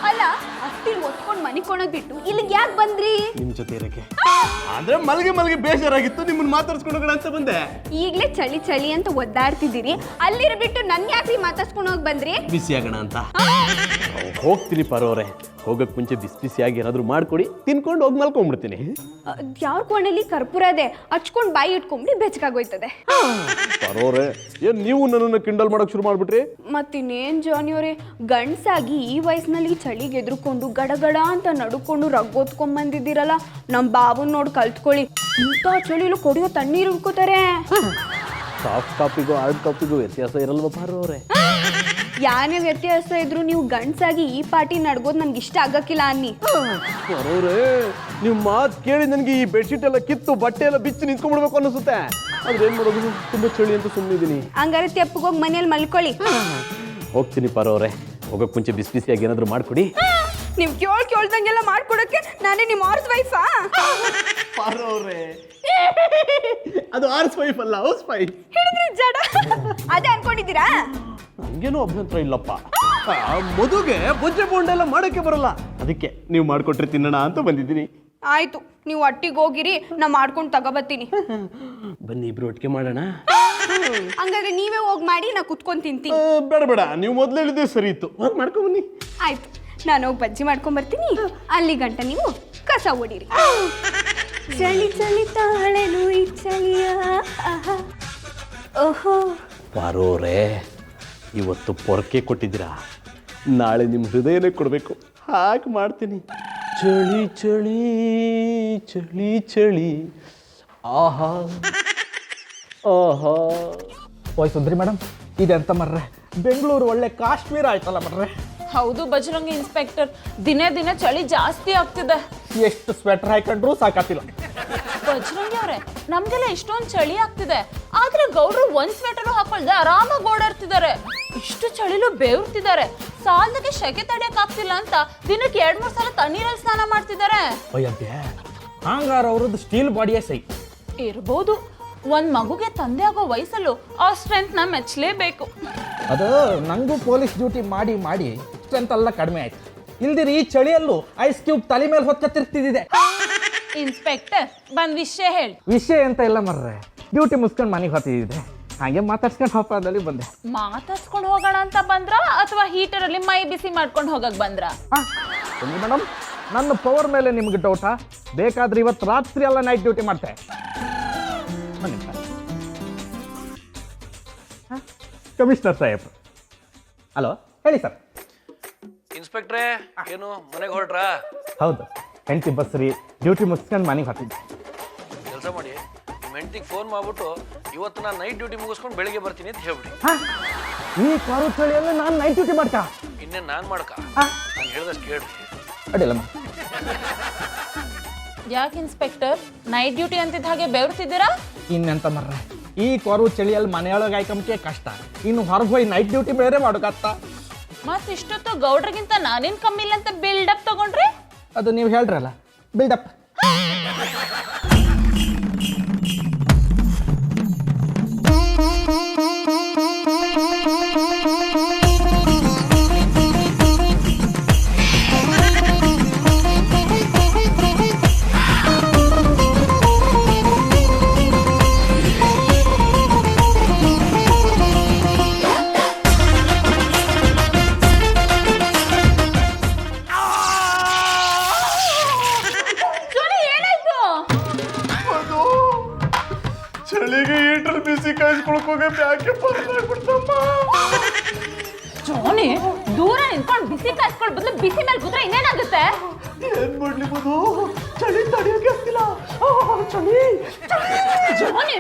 ಅಲ್ಲ ಅಷ್ಟಿಲ್ ಒತ್ಕೊಂಡು ಮನಿಕೊಳೋದ್ ಬಿಟ್ಟು ಇಲ್ಲಿಗೆ ಯಾಕೆ ಬಂದ್ರಿ? ನಿಮ್ ಜೊತೆ ಇರಕ್ಕೆ. ಆದ್ರೆ ಮಲ್ಗೆ ಬೇಜಾರಾಗಿತ್ತು, ನಿಮ್ಮನ್ನ ಮಾತಾಡ್ಸ್ಕೊಂಡು ಹೋಗೋಣ ಅಂತ ಬಂದೆ. ಈಗಲೇ ಚಳಿ ಚಳಿ ಅಂತ ಒದ್ದಾಡ್ತಿದ್ದೀರಿ, ಅಲ್ಲಿರ ಬಿಟ್ಟು ನನ್ ಯಾಕ್ರಿ ಮಾತಾಡ್ಸ್ಕೊಂಡು ಹೋಗಿ ಬಂದ್ರಿ? ಬಿಸಿ ಆಗೋಣ ಅಂತ ಹೋಗ್ತೀನಿ. ಪರೋರೆ ಹೋಗಕ್ ಮುಂಚೆ ಬಿಸಿ ಬಿಸಿಯಾಗಿ ಏನಾದ್ರು ಮಾಡ್ಕೊಡಿ, ತಿನ್ಕೊಂಡು ಹೋಗಿ ಮಲ್ಕೊಂಡ್ಬಿಡ್ತೀನಿ. ಯಾವ ಕೋಣೆಲಿ ಕರ್ಪೂರ ಇದೆ, ಹಚ್ಕೊಂಡು ಬಾಯಿ ಇಟ್ಕೊಂಡ್ಬಿಡಿ ಬೆಚ್ಚಗಾಗೋಯ್ತದೆ. ಪರೋರೆ ಏನ್ ನೀವು ನನ್ನನ್ನು ಕಿಂಡಲ್ ಮಾಡಕ್ ಶುರು ಮಾಡ್ಬಿಟ್ರಿ? ಮತ್ತಿನ್ನೇನ್ ಜಾನಿಯವರೇ, ಗಂಡ್ಸಾಗಿ ಈ ವಯಸ್ಸಿನಲ್ಲಿ ಚಳಿಗೆ ಎದ್ರುಕೊಂಡು ಗಡಗಡ ಅಂತ ನಡ್ಕೊಂಡು ರಗ್ಗೋತ್ಕೊಂಡ್ ಬಂದಿದ್ದೀರಲ್ಲ, ನಮ್ ಬಾಬುನ್ ನೋಡಿ ಕಲ್ತ್ಕೊಳ್ಳಿ. ಇಂಥ ಚಳಿಲು ಕೊಡಿಯೋ ತಣ್ಣೀರು ಹುಡ್ಕೋತಾರೆ. ಸಾಫ್ಟ್ ಕಾಪಿಗೂ ಹಾರ್ಡ್ ಕಾಪಿಗೂ ವ್ಯತ್ಯಾಸ ಇರಲ್ವ ಪರೋರೆ? ಯಾನೇ ವ್ಯತ್ಯಾಸ ಇದ್ರು ನೀವು ಗಂಡ್ಸಾಗಿ ಈ ಪಾರ್ಟಿ ನಡ್ಗೋದು ನನ್ಗೆ ಇಷ್ಟ ಆಗಕ್ಕಿಲ್ಲ ಅನ್ನಿ. ಪರೋರೆ ನೀವು ಮಾತು ಕೇಳಿ ನನಗೆ ಈ ಬೆಡ್ಶೀಟ್ ಎಲ್ಲ ಕಿತ್ತು ಬಟ್ಟೆ ಎಲ್ಲ ಬಿಚ್ಚಿ ನಿಂತ್ಕೊಂಡ್ಬಿಡ್ಬೇಕು ಅನಿಸುತ್ತೆ. ಆದ್ರೆ ಏನ್ ಮಾಡೋದು, ತುಂಬಾ ಚಳಿ ಅಂತ ಸುಮ್ಮನಿದ್ದೀನಿ. ಹಂಗಾರೆ ತೆಪ್ಪಗೋಗಿ ಮನೇಲಿ ಮಲ್ಕೊಳ್ಳಿ. ಹೋಗ್ತೀನಿ ಪರೋರೆ, ಹೋಗಕ್ ಮುಂಚೆ ಬಿಸಿ ಬಿಸಿಯಾಗಿ ಏನಾದ್ರು ಮಾಡ್ಕೊಡಿ. ನೀವು ಕೇಳ್ದಂಗೆಲ್ಲ ಮಾಡ್ಕೊಡಕ್ಕೆ ನಾನೇ ನಿಮ್ಮ ಆರ್ಸ್ ವೈಫಾ? ಪರೋರೆ ಅದು ಆರ್ಸ್ ವೈಫ್ ಅಲ್ಲ, ಹೌಸ್ ವೈಫ್. ಹೇಳಿದ್ರಿ ಜಡ, ಅದೇ ಅನ್ಕೊಂಡಿದ್ದೀರಾ? ನಂಗೇನು ಅಭ್ಯಂತರ ಇಲ್ಲಪ್ಪ. ಮದುಗೆ ಬೊಜ್ಜೆ ಬೋಂಡ ಎಲ್ಲ ಮಾಡಕ್ಕೆ ಬರಲ್ಲ, ಅದಕ್ಕೆ ನೀವು ಮಾಡ್ಕೊಟ್ರೆ ತಿನ್ನೋಣ ಅಂತ ಬಂದಿದ್ದೀನಿ. ಆಯ್ತು, ನೀವು ಒಟ್ಟಿಗೆ ಹೋಗಿರಿ, ನಾ ಮಾಡ್ಕೊಂಡು ತಗೋಬತ್ತೀನಿ. ಬನ್ನಿ ಇಬ್ರು ಒಟ್ಟಿಗೆ ಮಾಡೋಣ. ಹಂಗಾದ್ರೆ ನೀವೇ ಹೋಗಿ ಮಾಡಿ, ನಾ ಕುತ್ಕೊಂಡು ತಿಂತೀನಿ. ಬೇಡ ನೀವು ಮೊದಲು ಹೇಳಿದ್ದೆ ಸರಿ ಇತ್ತು, ಹೋಗಿ ಮಾಡ್ಕೊಂಡ್ ಬನ್ನಿ. ಆಯ್ತು, ನಾನು ಹೋಗಿ ಬಜ್ಜಿ ಮಾಡ್ಕೊಂಡ್ ಬರ್ತೀನಿ, ಅಲ್ಲಿ ಗಂಟ ನೀವು ಕಸ ಹೊಡೀರಿ. ಚಳಿ ಚಳಿ ತಾಳೆನು ಈ ಚಳಿಯ ಆಹಾ ಓಹೋ. ಪರೋರೆ ಇವತ್ತು ಪೊರಕೆ ಕೊಟ್ಟಿದ್ದೀರಾ, ನಾಳೆ ನಿಮ್ಮ ಹೃದಯನೇ ಕೊಡಬೇಕು, ಹಾಗೆ ಮಾಡ್ತೀನಿ. ಚಳಿ ಚಳಿ ಚಳಿ ಚಳಿ ಆಹಾ ಆಹಾ. ಓಯ್ ಸುಂದ್ರಿ ಮೇಡಮ್, ಇದೆಂತ ಮರ್ರೆ, ಬೆಂಗಳೂರು ಒಳ್ಳೆ ಕಾಶ್ಮೀರ ಆಯ್ತಲ್ಲ ಮರ್ರೆ. ಹೌದು ಬಜರಂಗಿ ಇನ್ಸ್ಪೆಕ್ಟರ್, ದಿನೇ ದಿನೇ ಚಳಿ ಜಾಸ್ತಿ ಆಗ್ತಿದೆ. ಎಷ್ಟು ಸ್ವೆಟರ್ ಹಾಕೊಂಡ್ರು ಸಾಕಾತಿಲ್ಲ. ಬಜರಂಗಿ ಅವ್ರೆ, ನಮ್ಗೆಲ್ಲ ಇಷ್ಟೊಂದು ಚಳಿ ಆಗ್ತಿದೆ, ಆದ್ರೆ ಗೌಡ್ರು ಒಂದ್ ಸ್ವೆಟರ್ ಹಾಕೊಳ್ದೆ ಆರಾಮಾಗಿ ಓಡಾಡ್ತಿದ್ದಾರೆ. ಇಷ್ಟು ಚಳಿಲು ಬೇವ್ತಿದ್ದಾರೆ, ಸಾಲದಕ್ಕೆ ಶೆಕೆ ತಡೆಯಕ್ ಆಗ್ತಿಲ್ಲ ಅಂತ ದಿನಕ್ಕೆ 2-3 ಸಲ ತಣ್ಣೀರಲ್ಲಿ ಸ್ನಾನ ಮಾಡ್ತಿದ್ದಾರೆ. ಅಯ್ಯಬ್ಯೆ, ಹಂಗಾರ ಅವ್ರದ್ದು ಸ್ಟೀಲ್ ಬಾಡಿಯೇ ಸೈ ಇರ್ಬೋದು, ಒಂದ್ ಮಗುಗೆ ತಂದೆ ಆಗೋ ವಯಸ್ಸಲ್ಲೂ ಆ ಸ್ಟ್ರೆಂತ್ ನ ಮೆಚ್ಚಲೇಬೇಕು. ಅದು ನನಗೂ ಪೊಲೀಸ್ ಡ್ಯೂಟಿ ಮಾಡಿ ಮಾಡಿ ಸ್ಟ್ರೆಂತ್ ಎಲ್ಲ ಕಡಿಮೆ ಆಯ್ತು. ಇಲ್ದಿರಿ ಈ ಚಳಿಯಲ್ಲೂ ಐಸ್ ಕ್ಯೂಬ್ ತಲೆ ಮೇಲೆ ಹೊತ್ಕತ್ತಿರ್ತಿದ್ದೆ. ಇನ್ಸ್ಪೆಕ್ಟರ್ ಬಂದ್ ವಿಷಯ ಹೇಳಿ. ವಿಷಯ ಎಂತ ಇಲ್ಲ ಮರ್ರೆ, ಡ್ಯೂಟಿ ಮುಗಿಸ್ಕೊಂಡು ಮನೆಗೆ ಹೊತ್ತಿದ್ದೆ, ಹಾಗೆ ಮಾತಾಡ್ಸ್ಕೊಂಡು ಹಬ್ಬದಲ್ಲಿ ಬಂದೆ. ಮಾತಾಡ್ಸ್ಕೊಂಡು ಹೋಗೋಣ ಅಂತ ಬಂದ್ರ ಅಥವಾ ಹೀಟರ್ ಅಲ್ಲಿ ಮೈ ಬಿಸಿ ಮಾಡ್ಕೊಂಡು ಹೋಗಕ್ ಬಂದ್ರ? ಮೇಡಮ್, ನನ್ನ ಪವರ್ ಮೇಲೆ ನಿಮ್ಗೆ ಡೌಟಾ? ಬೇಕಾದ್ರೆ ಇವತ್ತು ರಾತ್ರಿ ಎಲ್ಲ ನೈಟ್ ಡ್ಯೂಟಿ ಮಾಡ್ತೆ. ಬನ್ನಿ ಸರ್. ಕಮಿಷನರ್ ಸಾಹೇಬ್. ಹಲೋ, ಹೇಳಿ ಸರ್. ಇನ್ಸ್ಪೆಕ್ಟ್ರೇ, ಏನು ಮನೆಗೆ ಹೊರಟ್ರಾ? ಹೌದು, ಹೆಂಡತಿ ಬಸ್ ರೀ, ಡ್ಯೂಟಿ ಮುಗಿಸ್ಕೊಂಡು ಮನೆಗೆ ಹೊತ್ತಿದ್ದೆ. ಕೆಲಸ ಮಾಡಿ, ನಿಮ್ಮ ಹೆಂಡ್ತಿಗೆ ಫೋನ್ ಮಾಡ್ಬಿಟ್ಟು ಇವತ್ತು ನಾನು ನೈಟ್ ಡ್ಯೂಟಿ ಮುಗಿಸ್ಕೊಂಡು ಬೆಳಿಗ್ಗೆ ಬರ್ತೀನಿ ಅಂತ ಹೇಳ್ಬಿಡಿ. ಈ ಕಾರು ಚಳಿಯಲ್ಲ ನಾನು ನೈಟ್ ಡ್ಯೂಟಿ ಮಾಡ್ತಾ? ಇನ್ನೇನು ನಾನು ಮಾಡ್ಕ, ನಾನು ಹೇಳ್ದಷ್ಟು ಕೇಳ್ರಿ. ಅಡ್ಡಿಲ್ಲ. ಯಾಕೆ ಇನ್ಸ್ಪೆಕ್ಟರ್ ನೈಟ್ ಡ್ಯೂಟಿ ಅಂತಿದ್ದ ಹಾಗೆ ಬೆವರ್ತಿದ್ದೀರಾ? ಇನ್ನೆಂತ ಮರ್ರೆ, ಈ ಕಾರು ಚಳಿಯಲ್ಲಿ ಮನೆಯೊಳಗೆ ಆಯ್ಕಂಕೆ ಕಷ್ಟ, ಇನ್ನು ಹೊರಗೆ ಹೋಗಿ ನೈಟ್ ಡ್ಯೂಟಿ ಬೇರೆ ಮಾಡೋಕತ್ತ. ಮತ್ ಇಷ್ಟೊತ್ತು ಗೌಡ್ರಿಗಿಂತ ನಾನೇನ್ ಕಮ್ಮಿ ಇಲ್ಲ ಅಂತ ಬಿಲ್ಡಪ್ ತಗೊಂಡ್ರಿ? ಅದು ನೀವು ಹೇಳ್ರಲ್ಲ, ಬಿಲ್ಡಪ್. ಚಳಿಗೆ ಹೀಟರ್ ಬಿಸಿ ಕಾಯಿಸ್ಕೊಳಕೋಗೆ ಬ್ಯಾಕೆ ಪರ್ದಾಗ್ಬಿಡ್ತಮ್ಮ. ಜೋನಿ, ದೂರ ನಿಂತ್ಕೊಂಡು ಬಿಸಿ ಕಾಯಿಸ್ಕೊಳ್ಳೋ ಬದಲು ಬಿಸಿ ಮೇಲೆ ಕೂತ್ರೆ ಇನ್ನೇನಾಗುತ್ತೆ? ಏನ್ ಮಾಡ್ಲಿ ಮಧು, ಚಳಿ ತಡಿಯೋಕೆ ಆಗ್ತಿಲ್ಲ. ಚಳಿ ಜೋನಿ,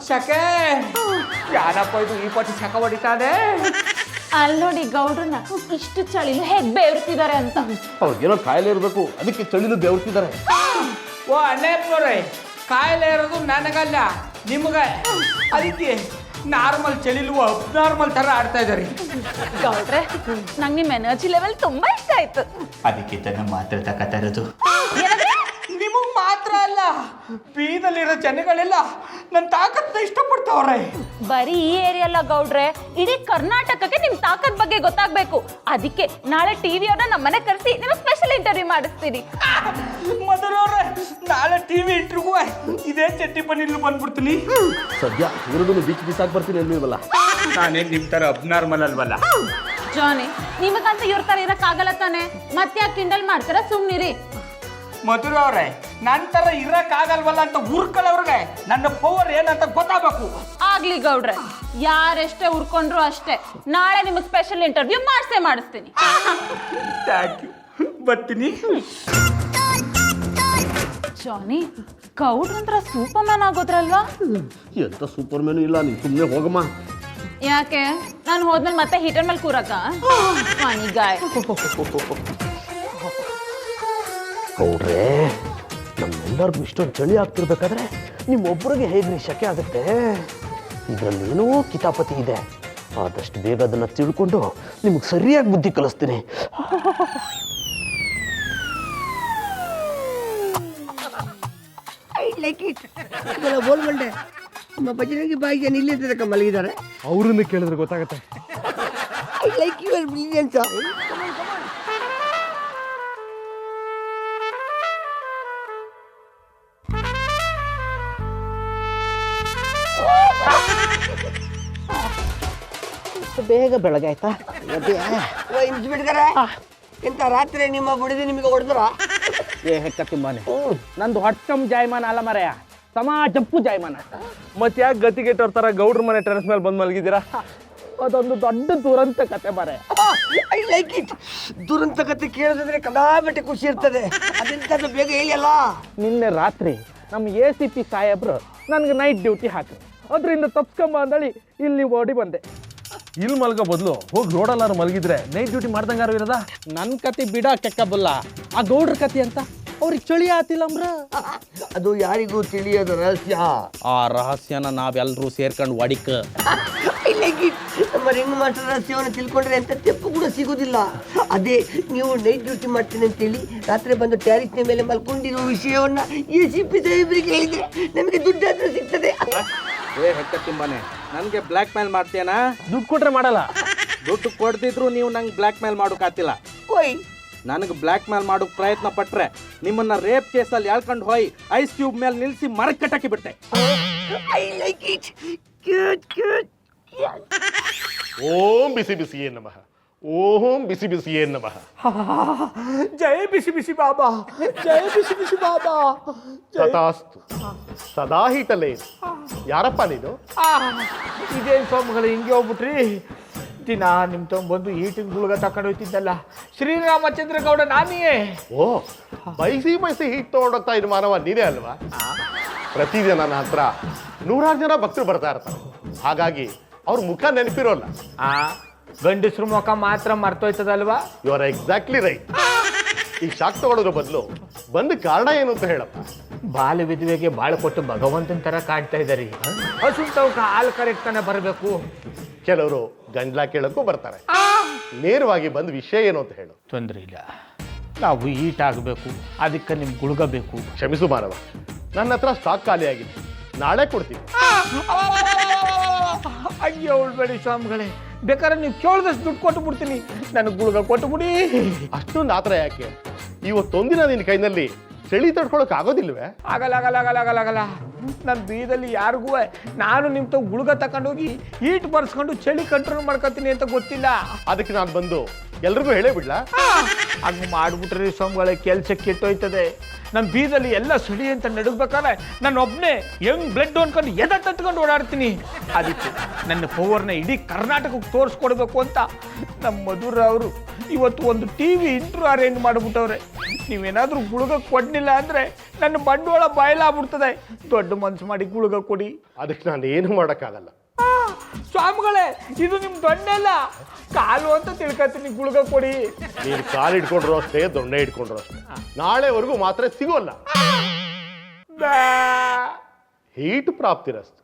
ಶಕೆ ಯಾರಪ್ಪ ಇದು ಈ ಪಟ್ಟಿ ಶಕ ಹೊಡಿತಾನೆ? ಅಲ್ಲಿ ನೋಡಿ ಗೌಡ್ರನ್ನ ಇಷ್ಟು ಚಳಿಲು ಹೇಗ್ ಬೇರ್ತಿದ್ದಾರೆ ಅಂತ. ಅವ್ರಿಗೇನೋ ಕಾಯಿಲೆ ಇರಬೇಕು, ಅದಕ್ಕೆ ಚಳಿಲು ಬೆವರ್ತಿದ್ದಾರೆ. ಓ ಅಣ್ಣಪ್ಪನವ್ರೆ, ಕಾಯಿಲೆ ಇರೋದು ನನಗಲ್ಲ ನಿಮಗೆ, ಅದಕ್ಕೆ ನಾರ್ಮಲ್ ಚಳಿಲು ಅಬ್ನಾರ್ಮಲ್ ಥರ ಆಡ್ತಾ ಇದ್ದಾರೆ. ಗೌಡ್ರೆ, ನಂಗೆ ನಿಮ್ಮ ಎನರ್ಜಿ ಲೆವೆಲ್ ತುಂಬಾ ಇಷ್ಟ ಆಯ್ತು. ಅದಕ್ಕೆ ತಾನೇ ಮಾತ್ರ ತಗೋತಾ ಇರೋದು. ನಿಮಗೆ ಮಾತ್ರ ಅಲ್ಲ, ಬೀದಲ್ಲಿರೋ ಜನಗಳೆಲ್ಲ ನನ್ನ ತಾಕತ್ನ ಇಷ್ಟಪಡ್ತಾವ್ರೆ. ಬರೀ ಈ ಏರಿಯಾ ಅಲ್ಲ ಗೌಡ್ರೆ, ಇಡೀ ಕರ್ನಾಟಕಕ್ಕೆ ನಿಮ್ ತಾಕತ್ ಬಗ್ಗೆ ಗೊತ್ತಾಗ್ಬೇಕು. ಅದಕ್ಕೆ ನಾಳೆ ಟಿವಿ ಅವ್ರನ್ನ ನಮ್ಮನೆ ಕರೆಸಿ ನಿಮಗೆ ಸ್ಪೆಷಲ್ ಇಂಟರ್ವ್ಯೂ ಮಾಡಿಸ್ತೀನಿ. ಮೊದಲವ್ರೆ, ನಾಳೆ ಟಿವಿ ಇಂಟ್ರಿಗೂ ಇದೇ ಚಟ್ಟಿ ಪನ್ನೀರ್ಲು ಬಂದ್ಬಿಡ್ತೀನಿ. ಸದ್ಯ ಇವ್ರಿಗೂ ಬಿಚ್ಚಿ ಬಿಸಾಕ್ ಬರ್ತೀನಿ ಅಲ್ವಲ್ಲ. ನಾನೇನು ನಿಮ್ಮ ಥರ ಅಬ್ನಾರ್ಮಲ್ ಅಲ್ವಲ್ಲ. ಜಾನಿ, ನಿಮಗಂತ ಇವ್ರ ತರ ಇರಕ್ಕಾಗಲ್ಲ ತಾನೆ, ಮತ್ತೆ ಯಾಕೆ ಕಿಂಡಲ್ ಮಾಡ್ತಾರ? ಸುಮ್ನಿರಿ. ಮಧುರ ಅವ್ರೆ, ನನ್ನ ಥರ ಇರಕ್ಕಾಗಲ್ವಲ್ಲ ಅಂತ ಉರ್ಕೊಳ್ಳೋರ್ಗೆ ನನ್ನ ಪವರ್ ಏನಂತ ಗೊತ್ತಾಗಬೇಕು. ಆಗ್ಲಿ ಗೌಡ್ರೆ, ಯಾರೆಷ್ಟೇ ಉರ್ಕೊಂಡ್ರು ಅಷ್ಟೇ, ನಾಳೆ ನಿಮಗೆ ಸ್ಪೆಷಲ್ ಇಂಟರ್ವ್ಯೂ ಮಾಡಿಸ್ತೀನಿ. ಥ್ಯಾಂಕ್ ಯು, ಬರ್ತೀನಿ. ಜಾನಿ, ಗೌಡ್ರಂತ್ರ ಸೂಪರ್ ಮ್ಯಾನ್ ಆಗೋದ್ರಲ್ವಾ? ಎಂತ ಸೂಪರ್ ಮ್ಯಾನು ಇಲ್ಲ, ನೀನು ಸುಮ್ಮನೆ ಹೋಗಮ್ಮ. ಯಾಕೆ ನಾನು ಹೋದ್ಮೇಲೆ ಮತ್ತೆ ಹೀಟರ್ ಮೇಲೆ ಕೂರಕ? ಗಾಯ ಗೌಡ್ರೆ, ನಮ್ಮೆಲ್ಲರಿಗೂ ಇಷ್ಟೊಂದು ಚಳಿ ಆಗ್ತಿರ್ಬೇಕಾದ್ರೆ ನಿಮ್ಮೊಬ್ಬರಿಗೆ ಹೇಗ್ರಿ ಶಕೆ ಆಗುತ್ತೆ? ಇದರಲ್ಲಿ ಏನೋ ಕಿತಾಪತಿ ಇದೆ. ಆದಷ್ಟು ಬೇಗ ಅದನ್ನು ತಿಳ್ಕೊಂಡು ನಿಮಗೆ ಸರಿಯಾಗಿ ಬುದ್ಧಿ ಕಲಿಸ್ತೀನಿ. I like it. ಬೋಲ್ಗಂಡೆ ನಮ್ಮ ಬಜರಂಗಿ ಬಾಯಿ ಜನ ಇಲ್ಲೇ ತನಕ ಮಲಗಿದ್ದಾರೆ. ಅವ್ರನ್ನ ಕೇಳಿದ್ರೆ ಗೊತ್ತಾಗತ್ತೆ. I like your brilliance. ಬೇಗ ಬೆಳಗ್ಗೆ ಆಯ್ತಾ? ಇನ್ಸ್ಪೆಕ್ಟರ್, ಇಂಥ ರಾತ್ರಿ ನಿಮ್ಮ ಬುಡಿದು ನಿಮಗೆ ಹೊಡೆದ್ರ? ಹೆಕ್ಕ ತುಂಬಾನೆ. ನಂದು ಹೊಟ್ಟಂ ಜಾಯಮಾನ ಅಲ್ಲ ಮರೆಯ, ಸಮಾಜಪ್ಪು ಜಾಯಮಾನ. ಮತ್ತೆ ಯಾಕೆ ಗತಿಗೆಟ್ಟವ್ರ ಥರ ಗೌಡ್ರ ಮನೆ ಟೆರೆಸ್ ಮೇಲೆ ಬಂದು ಮಲಗಿದ್ದೀರಾ? ಅದೊಂದು ದೊಡ್ಡ ದುರಂತ ಕತೆ ಮರೆ. I like it. ದುರಂತ ಕತೆ ಕೇಳೋದಂದ್ರೆ ಕಂಡಾಪಟ್ಟೆ ಖುಷಿ ಇರ್ತದೆ. ಅದೆಂಥದ್ದು ಬೇಗ ಹೇಳಿಯಲ್ಲ. ನಿನ್ನೆ ರಾತ್ರಿ ನಮ್ಮ ACP ಸಾಹೇಬ್ರು ನನಗೆ ನೈಟ್ ಡ್ಯೂಟಿ ಹಾಕಿ, ಅದರಿಂದ ತಪ್ಸ್ಕೊಂಬ ಅಂದಳಿ ಇಲ್ಲಿ ಓಡಿ ಬಂದೆ. ಇಲ್ಲಿ ಮಲ್ಗೋ ಬದಲು ಹೋಗಿ ರೋಡಲ್ಲಾರು ಮಲಗಿದ್ರೆ ನೈಟ್ ಡ್ಯೂಟಿ ಮಾಡ್ದಂಗಾರು ಇರೋದ? ನನ್ನ ಕತೆ ಬಿಡ ಕೆಕ್ಕಬಲ್ಲ, ಆ ಗೌಡ್ರ ಕತೆ ಅಂತ ಅವ್ರಿಗೆ ಚಳಿ ಆತಿಲ್ಲಮ್ರ. ಅದು ಯಾರಿಗೂ ತಿಳಿಯೋದು ರಹಸ್ಯ. ಆ ರಹಸ್ಯನ ನಾವೆಲ್ಲರೂ ಸೇರ್ಕೊಂಡು ಒಡಿಕ. I I like it. ನಮ್ಮ ರಿಂಗ್ ಮಾಸ್ಟರ್ ರಹಸ್ಯವನ್ನು ತಿಳ್ಕೊಂಡ್ರೆ ಅಂತ ತೆಪ್ಪು ಕೂಡ ಸಿಗೋದಿಲ್ಲ. ಅದೇ ನೀವು ನೈಟ್ ಡ್ಯೂಟಿ ಮಾಡ್ತೀನಿ ಅಂತೇಳಿ ರಾತ್ರಿ ಬಂದು ಟ್ಯಾರಿಸ್ನ ಮೇಲೆ ಮಲ್ಕೊಂಡಿರೋ ವಿಷಯವನ್ನ ACP ಸಾಹೇಬರಿಗೆ ಹೇಳಿದ್ರೆ ನಮಗೆ ದುಡ್ಡಾದ್ರೂ ಸಿಗ್ತದೆ. ಏ ಹೆಕ್ಕ ತಿಂಬಾನೆ, ನನಗೆ ಬ್ಲ್ಯಾಕ್ ಮೇಲ್ ಮಾಡ್ತೀಯನಾ? ದುಡ್ಡು ಕೊಟ್ರೆ ಮಾಡಲ್ಲ. ದುಡ್ಡು ಕೊಡ್ದಿದ್ರು ನೀವು ನಂಗೆ ಬ್ಲ್ಯಾಕ್ ಮೇಲ್ ಮಾಡೋಕ್ಕಾಗ್ತಿಲ್ಲ. ಓಯ್ ನನಗೆ ಬ್ಲ್ಯಾಕ್ ಮೇಲ್ ಮಾಡೋಕೆ ಪ್ರಯತ್ನ ಪಟ್ರೆ ನಿಮ್ಮನ್ನ ರೇಪ್ ಕೇಸಲ್ಲಿ ಎಳ್ಕೊಂಡು ಹೋಗಿ ಐಸ್ ಕ್ಯೂಬ್ ಮೇಲೆ ನಿಲ್ಲಿಸಿ ಮರಕ್ಕೆ ಕಟ್ಟಾಕಿ ಬಿಡ್ತೆ. I like it. Cute cute. ಓಂ ಬಿಸಿ ಬಿಸಿಯೇ ನಮಃ. ಓಂ ಬಿಸಿ ಬಿಸಿಯೇ ನಮಃ. ಜೈ ಬಿಸಿ ಬಿಸಿ ಬಾಬಾ, ಜೈ ಬಿಸಿ ಬಿಸಿ ಬಾಬಾ. ತಥಾಸ್ತು. ಸದಾ ಹೀಟಲ್ಲೇ ಇರು. ಯಾರಪ್ಪ ನೀನು? ಇದೇನು ಸ್ವಾಮಿಗಳು ಹಿಂಗೆ ಹೋಗ್ಬಿಟ್ರಿ? ದಿನ ನಿಮ್ಮ ತಗೊಂಡ್ಬಂದು ಈಟಿನ ಗುಳ್ಗ ತಕೊಂಡು ಹೋಗ್ತಿದ್ದಲ್ಲ ಶ್ರೀರಾಮಚಂದ್ರ ಗೌಡ ನಾನಿಯೇ. ಓ, ಬೈಸಿ ಹೀಟ್ ತಗೊಂಡೋಗ್ತಾ ಇರೋ ಮಾನವ ನೀನೇ ಅಲ್ವಾ? ಪ್ರತಿದಿನ ನನ್ನ ಹತ್ರ 100 ಜನ ಭಕ್ತರು ಬರ್ತಾ ಇರ್ತಾರೆ. ಹಾಗಾಗಿ ಅವ್ರ ಮುಖ ನೆನಪಿರೋಲ್ಲ. ಗಂಡಸ್ರ ಮುಖ ಮಾತ್ರ ಮರ್ತೋಯ್ತದಲ್ವಾ? You are exactly right. ಈ ಶಾಕ್ ತಗೊಳ್ಳೋದ್ರ ಬದಲು ಬಂದ ಕಾರಣ ಏನು ಅಂತ ಹೇಳಪ್ಪ. ಬಾಲ ವಿಧವೆಗೆ ಬಾಳು ಕೊಟ್ಟು ಭಗವಂತನ ತರ ಕಾಡ್ತಾ ಇದ್ದಾರೆ. ಹಸುಂತವ್ಕ ಹಾಲು ಕರೆಕ್ಟಾನೆ ಬರಬೇಕು. ಕೆಲವರು ಗಂಡ್ಲ ಕೇಳಕ್ಕೂ ಬರ್ತಾರೆ. ನೇರವಾಗಿ ಬಂದು ವಿಷಯ ಏನು ಅಂತ ಹೇಳು. ತೊಂದರೆ ಇಲ್ಲ, ನಾವು ಈಟ್ ಆಗಬೇಕು, ಅದಕ್ಕೆ ನಿಮ್ಗೆ ಗುಳ್ಗ ಬೇಕು. ಕ್ಷಮಿಸು ಮಾನವ, ನನ್ನ ಹತ್ರ ಸ್ಟಾಕ್ ಖಾಲಿ ಆಗಿದೆ, ನಾಳೆ ಕೊಡ್ತೀನಿ. ಅಯ್ಯೋ ಉಳ್ಬೇಡಿ ಸ್ವಾಮಿಗಳೇ, ಬೇಕಾದ್ರೆ ನೀವು ಕೇಳಿದಷ್ಟು ದುಡ್ಡು ಕೊಟ್ಟು ಬಿಡ್ತೀನಿ, ನನಗೆ ಗುಳ್ಗ ಕೊಟ್ಟು ಬಿಡಿ. ಅಷ್ಟೊಂದು ಆತರ ಯಾಕೆ? ಇವತ್ತೊಂದಿನ ನಿನ್ನ ಕೈನಲ್ಲಿ ಚಳಿ ತಡ್ಕೊಳಕ್ ಆಗೋದಿಲ್ವೇ? ಆಗಲ್ಲ ಆಗಲ್ಲ ಆಗಲ್ಲ ಆಗಲ್ಲ ಆಗಲ್ಲ. ನನ್ನ ಬೀದಲ್ಲಿ ಯಾರಿಗೂ ನಾನು ನಿಮ್ಮ ತಾವು ಗುಳ್ಗ ತಗೊಂಡೋಗಿ ಈಟ್ ಬರ್ಸ್ಕೊಂಡು ಚಳಿ ಕಂಟ್ರೋಲ್ ಮಾಡ್ಕೊತೀನಿ ಅಂತ ಗೊತ್ತಿಲ್ಲ. ಅದಕ್ಕೆ ನಾನು ಬಂದು ಎಲ್ರಿಗೂ ಹೇಳೇ ಬಿಡ್ಲಾ? ಹಂಗೆ ಮಾಡ್ಬಿಟ್ರೆ ಸ್ವಾಮಿಗಳೇ ಕೆಲಸ ಕೆಟ್ಟೋಯ್ತದೆ. ನಮ್ಮ ಬೀದಲ್ಲಿ ಎಲ್ಲ ಸಡಿ ಅಂತ ನಡಗ್ಬೇಕಾದ್ರೆ ನಾನು ಒಬ್ಬನೇ ಹೆಂಗ್ ಬ್ಲಡ್ ಅನ್ಕೊಂಡು ಎದ ತಟ್ಕೊಂಡು ಓಡಾಡ್ತೀನಿ. ಅದಕ್ಕೆ ನನ್ನ ಪವರ್ನ ಇಡೀ ಕರ್ನಾಟಕಕ್ಕೆ ತೋರಿಸ್ಕೊಡ್ಬೇಕು ಅಂತ ನಮ್ಮ ಮಧುರ ಅವರು ಇವತ್ತು ಒಂದು TV ಇಂಟ್ರೂ ಅರೇಂಜ್ ಮಾಡಿಬಿಟ್ಟವ್ರೆ. ನೀವೇನಾದರೂ ಗುಳ್ಗ ಕೊಡ್ಲಿಲ್ಲ ಅಂದರೆ ನನ್ನ ಬಂಡವಾಳ ಬಾಯಲಾಗ್ಬಿಡ್ತದೆ. ದೊಡ್ಡ ಮನ್ಸು ಮಾಡಿ ಗುಳ್ಗ ಕೊಡಿ. ಅದಕ್ಕೆ ನಾನು ಏನು ಮಾಡೋಕ್ಕಾಗಲ್ಲ. ಸ್ವಾಮಿಗಳೇ, ಇದು ನಿಮ್ಮ ದೊಣ್ಣೆಲ್ಲ ಕಾಲು ಅಂತ ತಿಳ್ಕೊತೀನಿ, ಗುಳ್ಗ ಕೊಡಿ. ನೀನು ಕಾಲು ಇಟ್ಕೊಂಡ್ರು ಅಷ್ಟೇ, ದೊಣ್ಣೆ ಇಟ್ಕೊಂಡ್ರು ಅಷ್ಟೇ, ನಾಳೆವರೆಗೂ ಮಾತ್ರ ಸಿಗೋಲ್ಲ. ಹೀಟ್ ಪ್ರಾಪ್ತಿರಸ್ತು.